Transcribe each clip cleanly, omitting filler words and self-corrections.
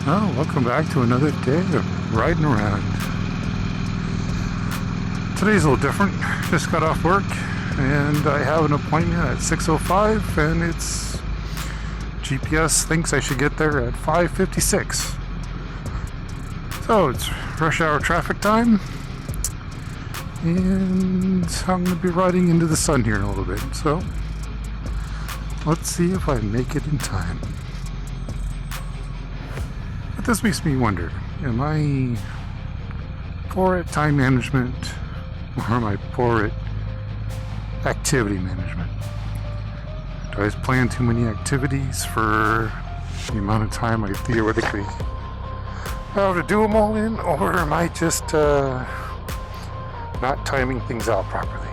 Oh, welcome back to another day of riding around. Today's a little different. Just got off work and I have an appointment at 6:05 and it's GPS thinks I should get there at 5:56. So it's rush hour traffic time and I'm going to be riding into the sun here in a little bit. So let's see if I make it in time. But this makes me wonder, am I poor at time management or am I poor at activity management? Do I just plan too many activities for the amount of time I theoretically have to do them all in, or am I just not timing things out properly?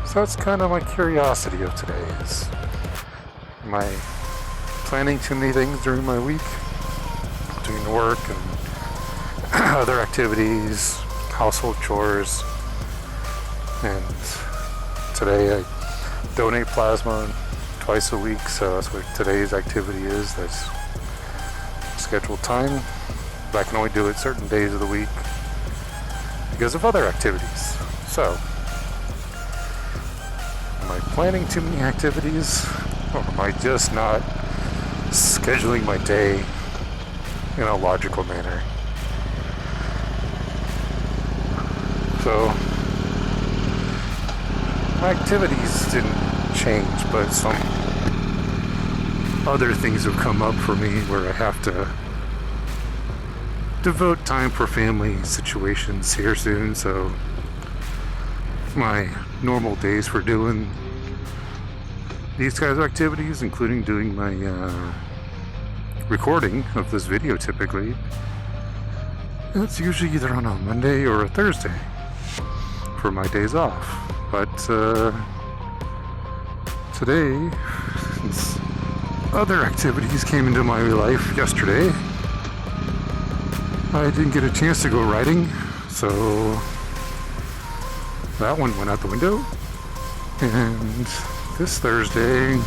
So that's kind of my curiosity of today is, am I planning too many things during my week? Doing the work and other activities, household chores, and today I donate plasma twice a week, so that's what today's activity is. That's scheduled time, but I can only do it certain days of the week because of other activities. So, am I planning too many activities, or am I just not scheduling my day in a logical manner? So, my activities didn't change, but some other things have come up for me where I have to devote time for family situations here soon. So, my normal days for doing these kinds of activities, including doing my recording of this video typically, it's usually either on a Monday or a Thursday for my days off. But today, since other activities came into my life yesterday, I didn't get a chance to go riding, so that one went out the window. And this Thursday,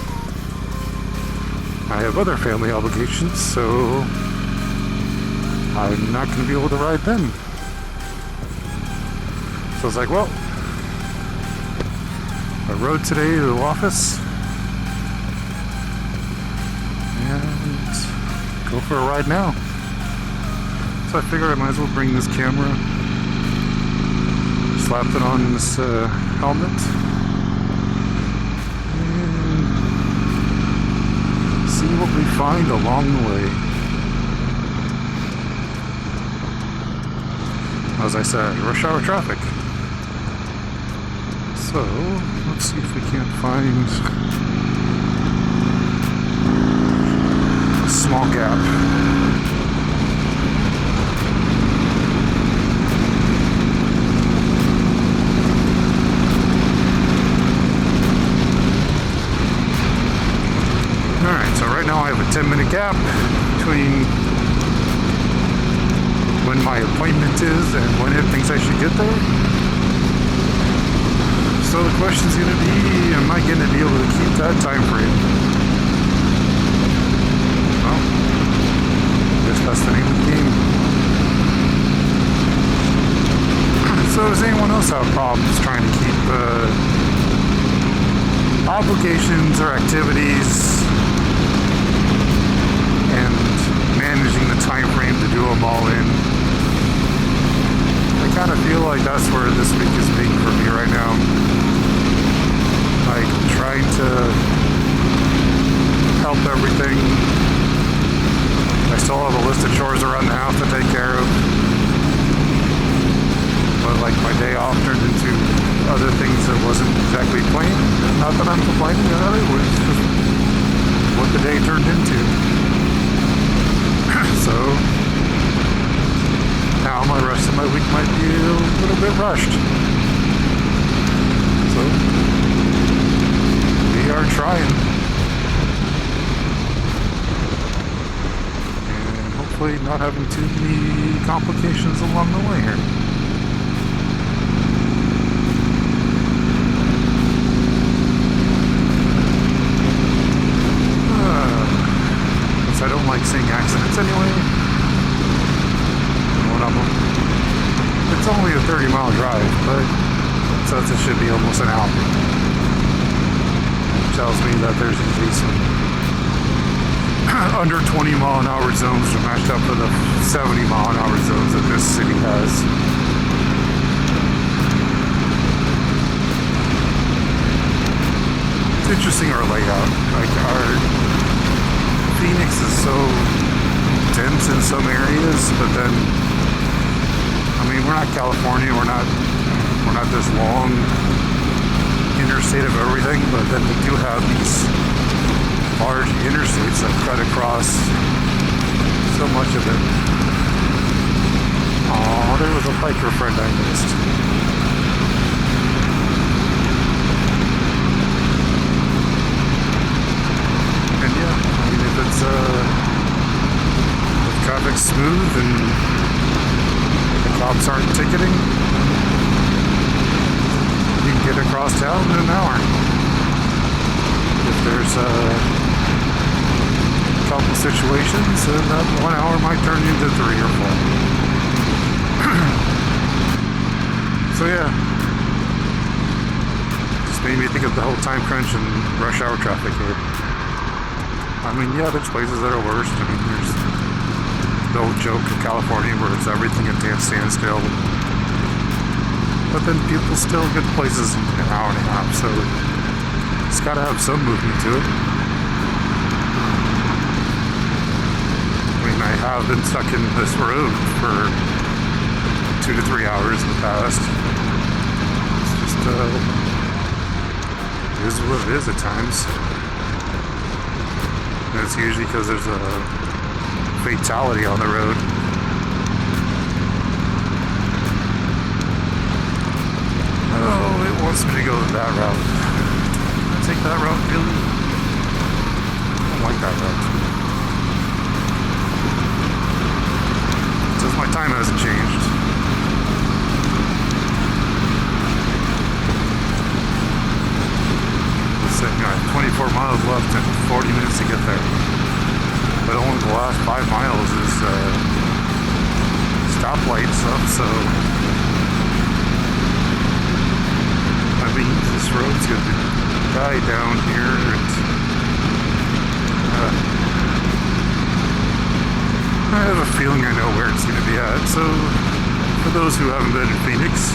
I have other family obligations, so I'm not going to be able to ride then. So I was like, well, I rode today to the office and go for a ride now. So I figured I might as well bring this camera, slapped it on this helmet, see what we find along the way. As I said, rush hour traffic. So, let's see if we can't find a small gap. Alright, so right now I have a 10-minute gap between when my appointment is and when it thinks I should get there. So the question's going to be, am I going to be able to keep that time frame? Well, I guess that's the name of the game. So does anyone else have problems trying to keep obligations or activities and managing the time frame to do them all in? I kind of feel like that's where this week is being for me right now. Like trying to help everything. I still have a list of chores around the house to take care of. But like my day off turned into other things that wasn't exactly planned. Not that I'm complaining about it, it was just what the day turned into. So now my rest of my week might be a little bit rushed. So we are trying. And hopefully not having too many complications along the way here. I don't like like seeing accidents anyway. One of them. It's only a 30-mile drive, but it says it should be almost an hour. Which tells me that there's going to be some under 20-mile-an-hour zones are matched up with the 70-mile-an-hour zones that this city has. It's interesting, our layout. Like, our Phoenix is so dense in some areas, but then, I mean, we're not California, we're not this long interstate of everything, but then we do have these large interstates that cut across so much of it. Oh, there was a biker friend I missed. And yeah, I mean, if traffic's smooth and the cops aren't ticketing, you can get across town in an hour. If there's couple situations, and that 1 hour might turn into 3 or 4. So yeah, just made me think of the whole time crunch and rush hour traffic here. I mean, yeah, there's places that are worse. I mean, there's the old joke of California where it's everything at dead standstill, but then people still get places in an hour and a half, so it's got to have some movement to it. I have been stuck in this road for 2 to 3 hours in the past. It's just, it is what it is at times. And it's usually because there's a fatality on the road. Oh, it wants me to go that route. I take that route, really? I don't like that route. My time hasn't changed. Let's say, I have 24 miles left and 40 minutes to get there. But only the last 5 miles is stoplight stuff, so I mean, this road's gonna die down here and I have a feeling I know where it's going to be at. So, for those who haven't been in Phoenix,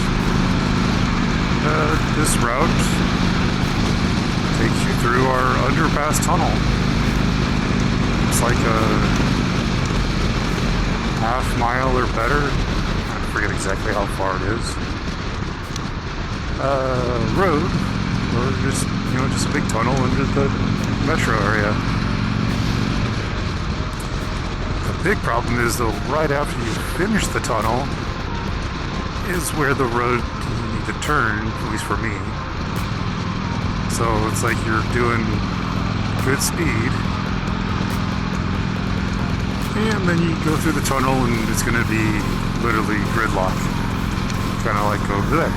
this route takes you through our underpass tunnel. It's like a half mile or better. I forget exactly how far it is. Road, or just a big tunnel into the metro area. Big problem is, though, right after you finish the tunnel is where the road you need to turn, at least for me. So it's like you're doing good speed, and then you go through the tunnel and it's going to be literally gridlock, kind of like over there.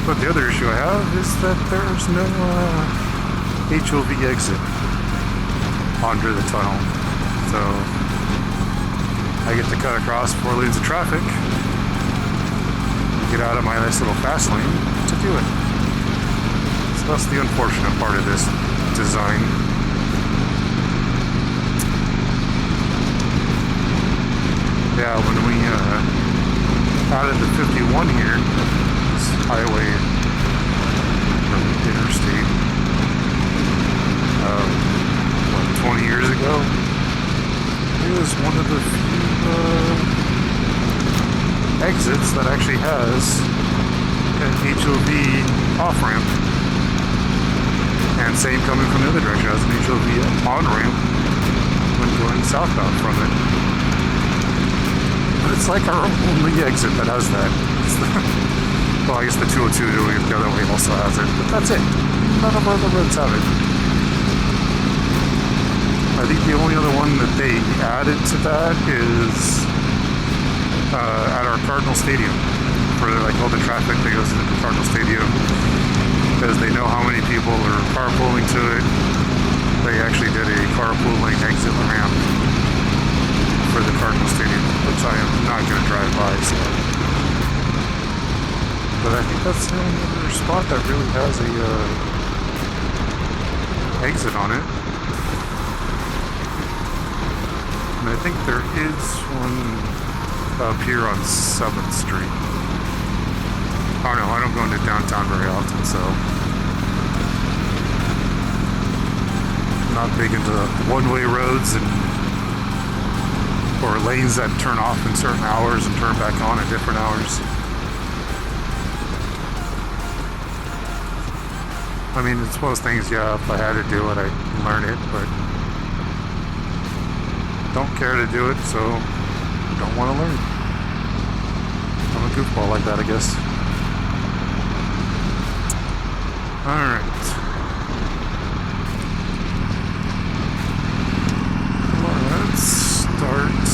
But the other issue I have is that there's no HOV exit under the tunnel, so I get to cut across 4 lanes of traffic, get out of my nice little fast lane to do it. So that's the unfortunate part of this design. Yeah, when we added the 51 here, this highway from interstate, 20 years ago, it was one of the few exits that actually has an HOV off-ramp. And same coming from the other direction, it has an HOV on-ramp when going southbound from it. But it's like our only exit that has that. Well, I guess the 202 the other way also has it, but that's it. None of our other roads have it. I think the only other one that they added to that is at our Cardinal Stadium, for like all the traffic that goes into the Cardinal Stadium. because they know how many people are carpooling to it. They actually did a carpooling exit ramp for the Cardinal Stadium, which I am not going to drive by. So. But I think that's the only other spot that really has a exit on it. And I think there is one up here on 7th Street. I don't know, I don't go into downtown very often, so I'm not big into one-way roads and or lanes that turn off in certain hours and turn back on at different hours. I mean, it's one of those things, yeah, if I had to do it, I'd learn it, but don't care to do it, so don't want to learn. I'm a goofball like that, I guess. Alright. Let's start.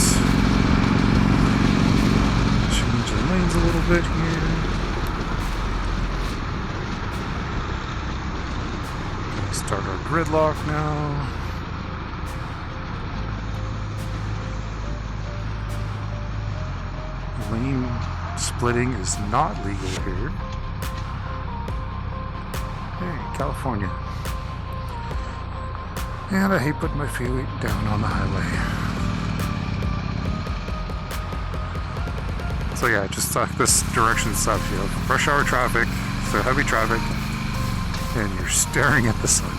Change the lanes a little bit here. Start our gridlock now. Lane splitting is not legal here. Hey, California. And I hate putting my feet down on the highway. So yeah, just this direction sucks. You have rush hour traffic, so heavy traffic, and you're staring at the sun.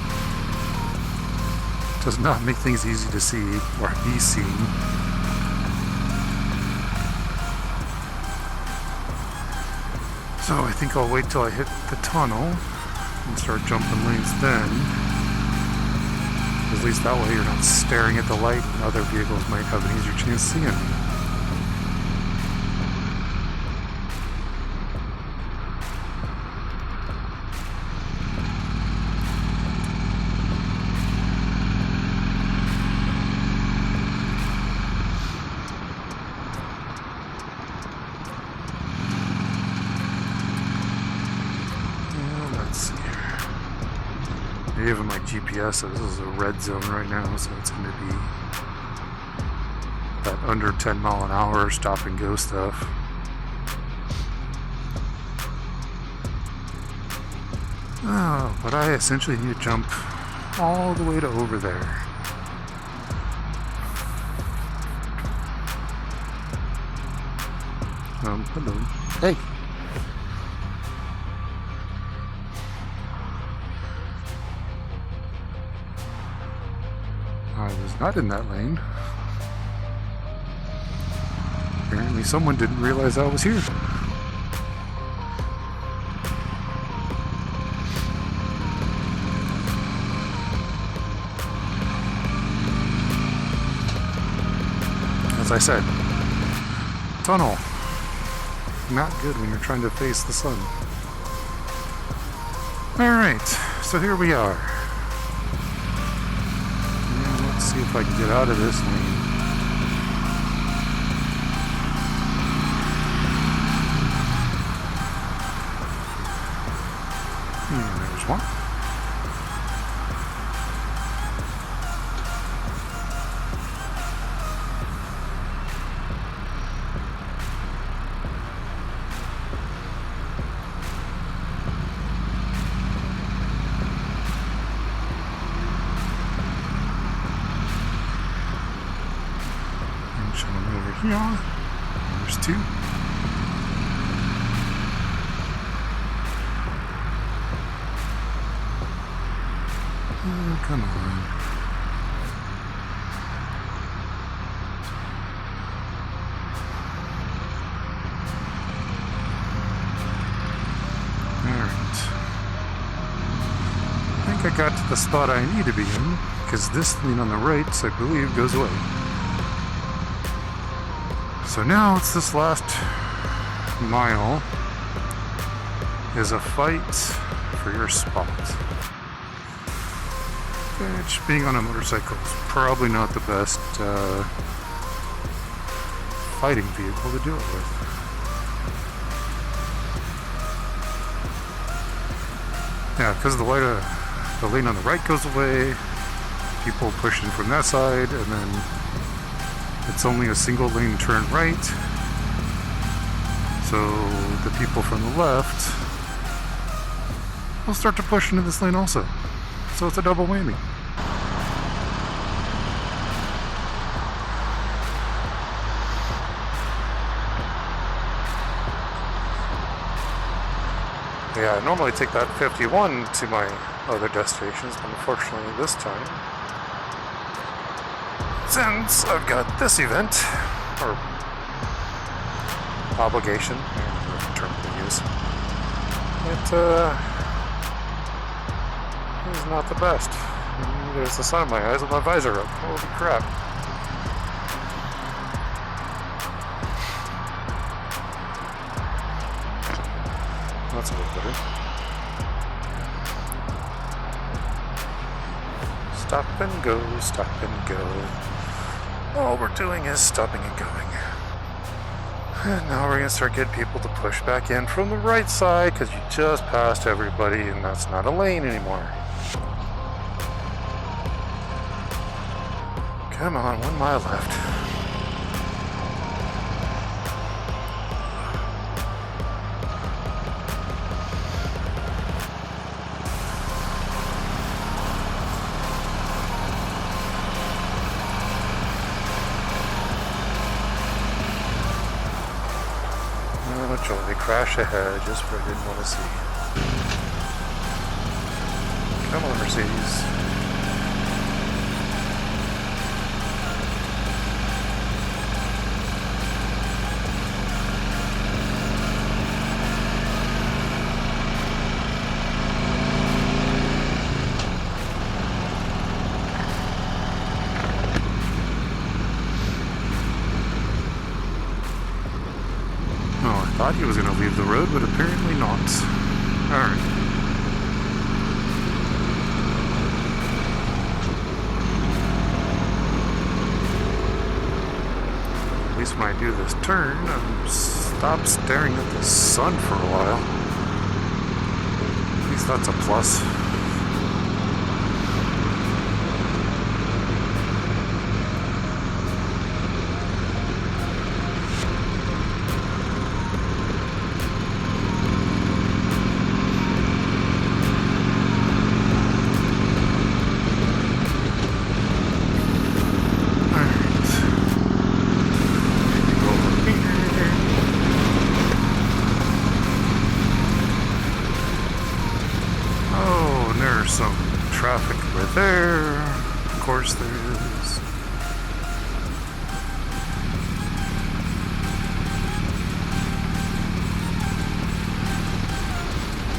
Does not make things easy to see or be seen. So I think I'll wait till I hit the tunnel and start jumping lanes then. At least that way you're not staring at the light and other vehicles might have an easier chance seeing you. Even my GPS says this is a red zone right now, so it's going to be that under 10 mile an hour stop and go stuff. Oh, but I essentially need to jump all the way to over there. Hello. Hey! I was not in that lane. Apparently someone didn't realize I was here. As I said, tunnel. Not good when you're trying to face the sun. Alright, so here we are. See if I can get out of this lane. There's one. Here, there's two. Oh, come on. Alright. I think I got to the spot I need to be in, because this lane on the right, I believe, goes away. So now it's this last mile is a fight for your spot. Which, being on a motorcycle, is probably not the best fighting vehicle to do it with. Yeah, because the lane on the right goes away, people push in from that side, and then it's only a single lane turn right. So the people from the left will start to push into this lane also. So it's a double whammy. Yeah, I normally take that 51 to my other destinations, but unfortunately this time, since I've got this event, or obligation, whatever term to use, it is not the best. There's the sun in my eyes with my visor up. Holy crap. That's a bit better. Stop and go, stop and go. All we're doing is stopping and going. And now we're going to start getting people to push back in from the right side because you just passed everybody and that's not a lane anymore. Come on, 1 mile left. They crash ahead just where I didn't want to see. Come on, Mercedes. Thought he was going to leave the road, but apparently not. Alright. At least when I do this turn, I'll stop staring at the sun for a while. At least that's a plus. Some traffic right there. Of course there is.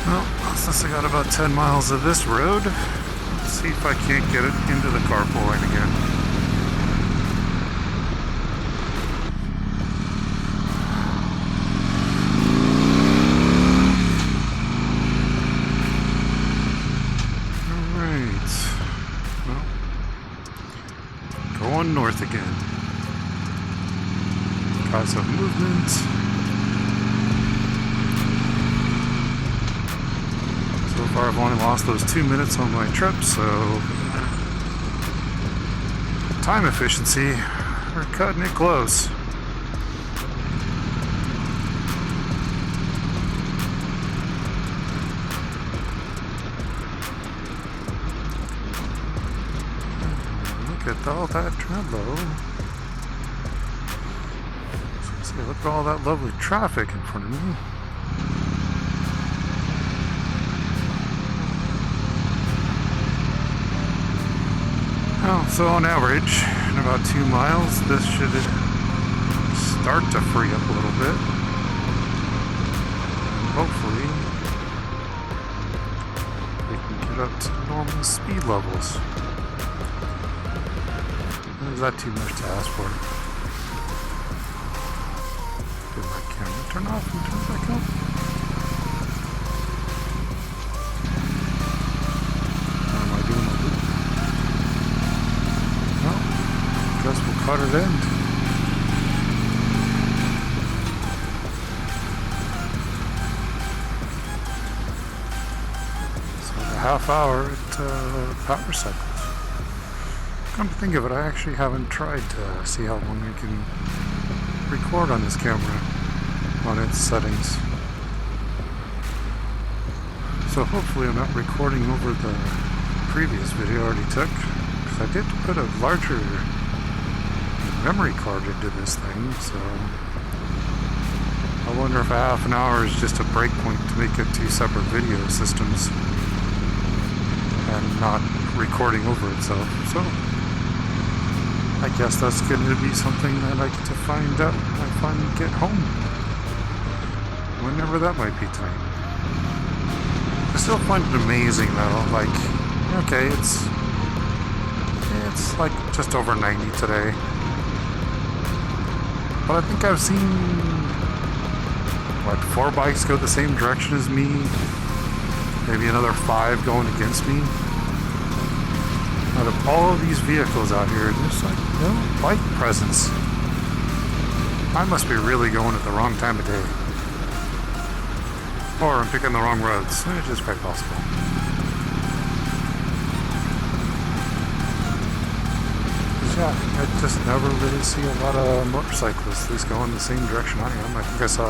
Well, since I got about 10 miles of this road, let's see if I can't get it into the carpool lane again. Going north again. Cause of movement. So far I've only lost those 2 minutes on my trip, so time efficiency, we're cutting it close. Look at all that Trello. So look at all that lovely traffic in front of me. Well, so on average, in about 2 miles, this should start to free up a little bit. And hopefully, we can get up to normal speed levels. Is that too much to ask for? Did my camera turn off and turn back on? Or am I doing a loop? Well, guess we'll cut it in. So half hour at Power Cycles. Come to think of it, I actually haven't tried to see how long I can record on this camera on its settings. So hopefully I'm not recording over the previous video I already took, because I did put a larger memory card into this thing, so I wonder if a half an hour is just a break point to make it two separate video systems and not recording over itself. So I guess that's going to be something that I get to find out when I finally get home, whenever that might be time. I still find it amazing though, like, okay, it's like just over 90 today, but I think I've seen, what, 4 bikes go the same direction as me, maybe another 5 going against me. Out of all of these vehicles out here, there's like no bike presence. I must be really going at the wrong time of day. Or I'm picking the wrong roads, which is quite possible. Yeah, I just never really see a lot of motorcyclists at least going the same direction I am. I think I saw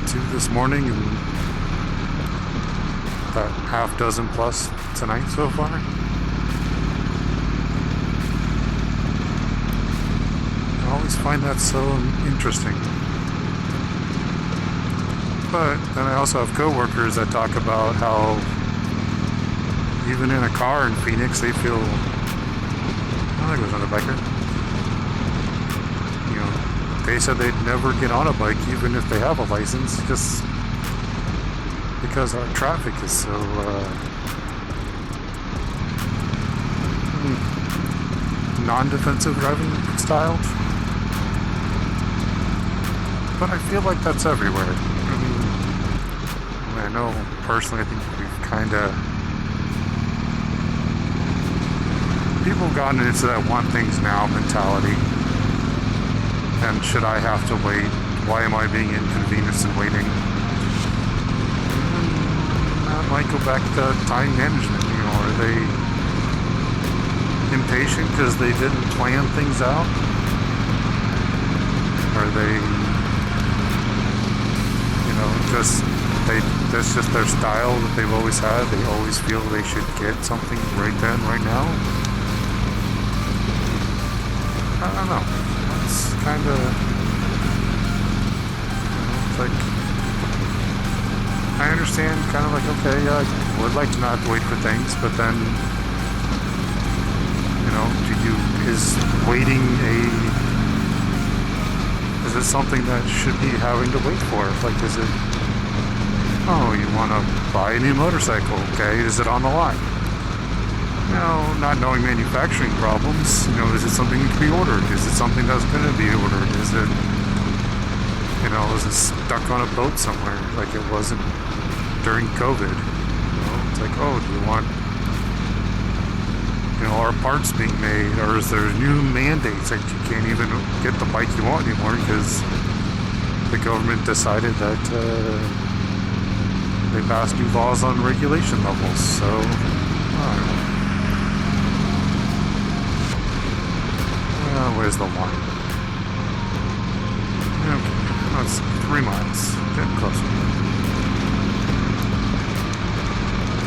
2 this morning and about half dozen plus tonight so far. I always find that so interesting. But then I also have coworkers that talk about how even in a car in Phoenix they feel, I think it was another biker, you know, they said they'd never get on a bike even if they have a license, just because our traffic is so non-defensive driving styled. But I feel like that's everywhere. I know personally, I think we've kind of, people have gotten into that want things now mentality. And should I have to wait? Why am I being inconvenienced and waiting? That might go back to time management. You know, are they impatient because they didn't plan things out? Are they, you know, just that's just their style that they've always had? They always feel they should get something right then, right now? I don't know. It's kind of, it's like, I understand kind of like, okay, I would like to not have to wait for things, but then, you know, is waiting is it something that should be having to wait for? Like, is it, oh, you want to buy a new motorcycle, okay, is it on the line? You know, not knowing manufacturing problems, you know, is it something that can be ordered? Is it something that's going to be ordered? Is it, you know, is it stuck on a boat somewhere like it wasn't during COVID? You know, it's like, oh, do you want, you know, are parts being made, or is there new mandates that you can't even get the bike you want anymore because the government decided that they passed new laws on regulation levels? So, I don't know. Where's the line? Okay, that's 3 miles. Getting closer.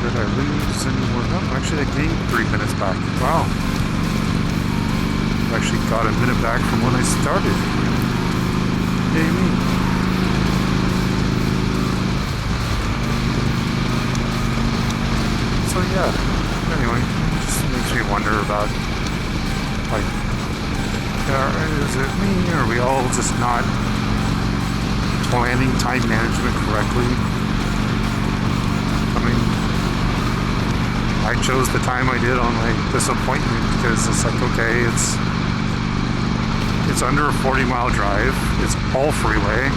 Did I lose any more? No, actually I gained 3 minutes back. Wow. I actually got a minute back from when I started. Yay me. So yeah, anyway, it just makes me wonder about, like, is it me, or are we all just not planning time management correctly? I mean, I chose the time I did on my disappointment because it's like, okay, it's under a 40-mile drive, it's all freeway.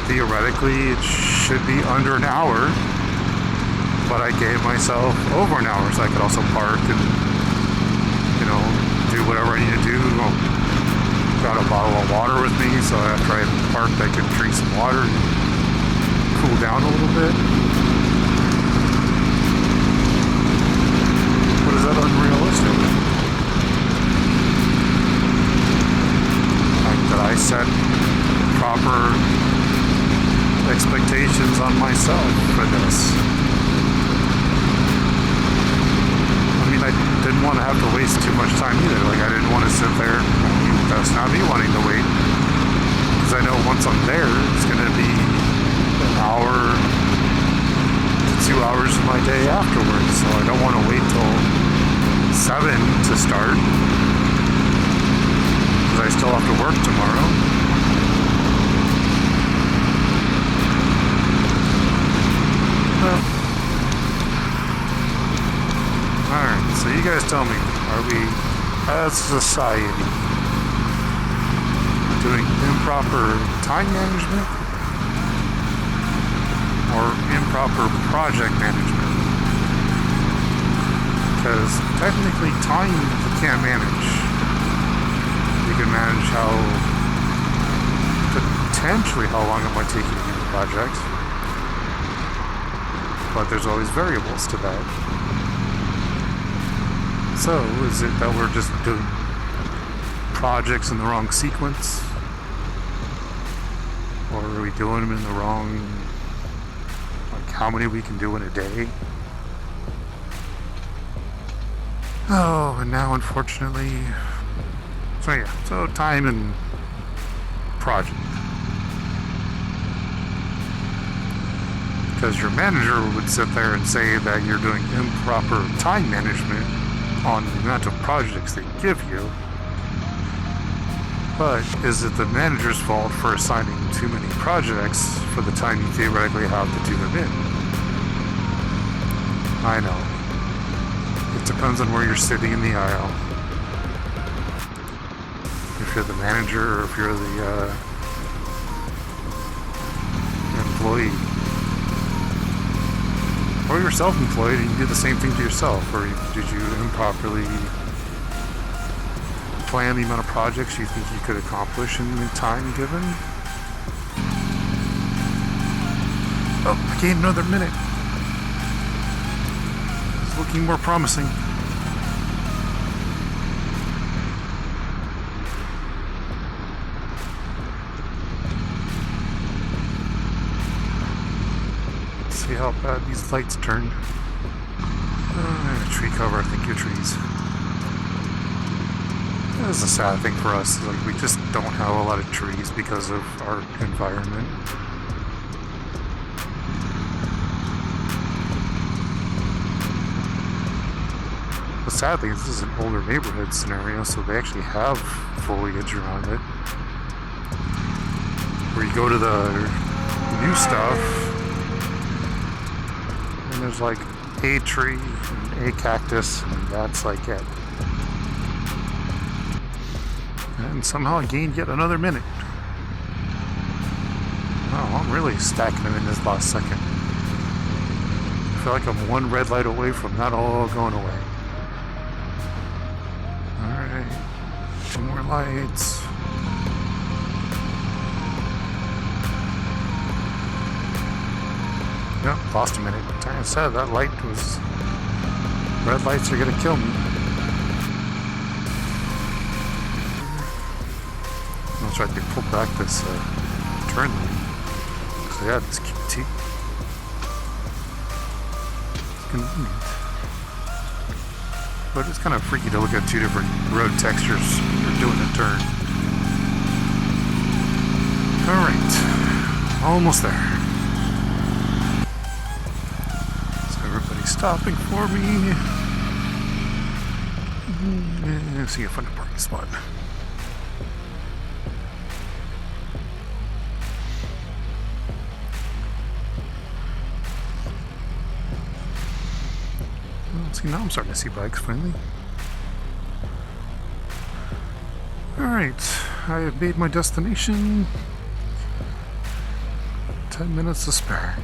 Theoretically, it should be under an hour, but I gave myself over an hour, so I could also park and, you know, do whatever I need to do. Got a bottle of water with me, so after I parked, I could drink some water and cool down a little bit. But is that unrealistic? Like, that I set proper expectations on myself for this. I mean, I didn't want to have to waste too much time either. Like, I didn't want to sit there. That's not me wanting to wait. Because I know once I'm there, it's going to be an hour to 2 hours of my day afterwards. So I don't want to wait till 7 to start. Because I still have to work tomorrow. Well, alright, so you guys tell me, are we, as a society, doing improper time management or improper project management? Because technically time you can't manage. You can manage potentially how long it might take you to do the project, but there's always variables to that. So, is it that we're just doing projects in the wrong sequence? Or are we doing them in the wrong, like how many we can do in a day? Oh, and now unfortunately, so yeah, so time and project. Because your manager would sit there and say that you're doing improper time management on the amount of projects they give you. But is it the manager's fault for assigning too many projects for the time you theoretically have to do them in? I know. It depends on where you're sitting in the aisle. If you're the manager or if you're the employee. Or you're self-employed and you do the same thing to yourself. Or did you improperly plan the amount of projects you think you could accomplish in the time given? Oh, I gained another minute. It's looking more promising. Let's see how bad these lights turn. Tree cover, thank you, trees. That is a sad thing for us. Like, we just don't have a lot of trees because of our environment. But sadly, this is an older neighborhood scenario, so they actually have foliage around it. Where you go to the new stuff, and there's like a tree and a cactus, and that's like it. And somehow I gained yet another minute. Oh, I'm really stacking them in this last second. I feel like I'm one red light away from that all going away. Alright. 2 more lights. Yep, lost a minute. Like I said, that light was... Red lights are gonna kill me. I'll try to pull back this turn lane. So yeah, it's QT. It's convenient. But it's kind of freaky to look at 2 different road textures when you're doing a turn. Alright. Almost there. So everybody's stopping for me. Let's see if I can find a parking spot. See, now I'm starting to see bikes finally. Alright, I have made my destination. 10 minutes to spare.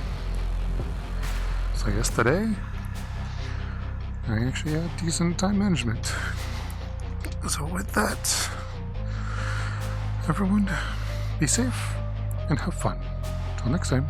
So I guess today, I actually had decent time management. So with that, everyone, be safe and have fun. Till next time.